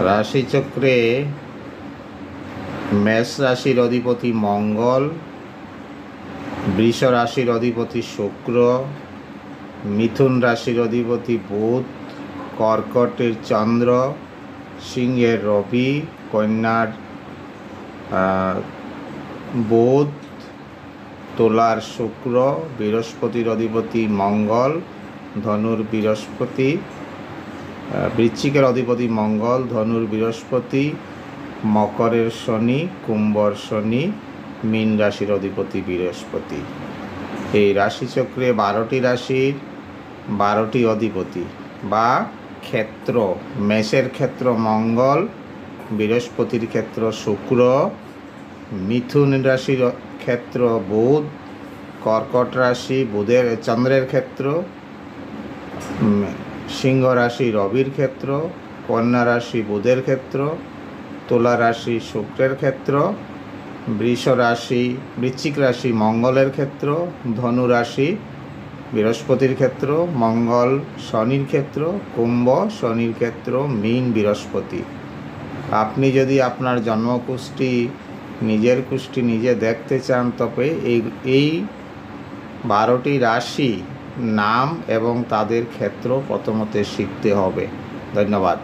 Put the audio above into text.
রাশিচক্রে মেষ রাশির অধিপতি মঙ্গল, বৃষ রাশির অধিপতি শুক্র, মিথুন রাশির অধিপতি বুধ, কর্কটের চন্দ্র, সিংহের রবি, কন্যার বুধ, তুলার শুক্র, বৃহস্পতির অধিপতি মঙ্গল, ধনুর বৃহস্পতি, বৃশ্চিকের অধিপতি মঙ্গল, ধনুর বৃহস্পতি, মকরের শনি, কুম্ভর শনি, মীন রাশির অধিপতি বৃহস্পতি। এই রাশিচক্রে 12টি রাশির 12টি অধিপতি বা ক্ষেত্র। মেষের ক্ষেত্র মঙ্গল, বৃহস্পতির ক্ষেত্র শুক্র, মিথুন রাশির ক্ষেত্র বুধ, কর্কট রাশি চন্দ্রের ক্ষেত্র, সিংহ রাশি রবির ক্ষেত্র, কন্যা রাশি বুধের ক্ষেত্র, তুলা রাশি শুক্রের ক্ষেত্র, বৃশ্চিক রাশি মঙ্গলের ক্ষেত্র, ধনু রাশি বৃহস্পতির ক্ষেত্র, মঙ্গল শনির ক্ষেত্র, কুম্ভ শনির ক্ষেত্র, মীন বৃহস্পতি। আপনি যদি আপনার জন্মকুষ্ঠি নিজের কুষ্ঠি নিজে দেখতে চান তবে এই 12টি রাশি নাম এবং তাদের ক্ষেত্র প্রথমত শিখতে হবে। ধন্যবাদ।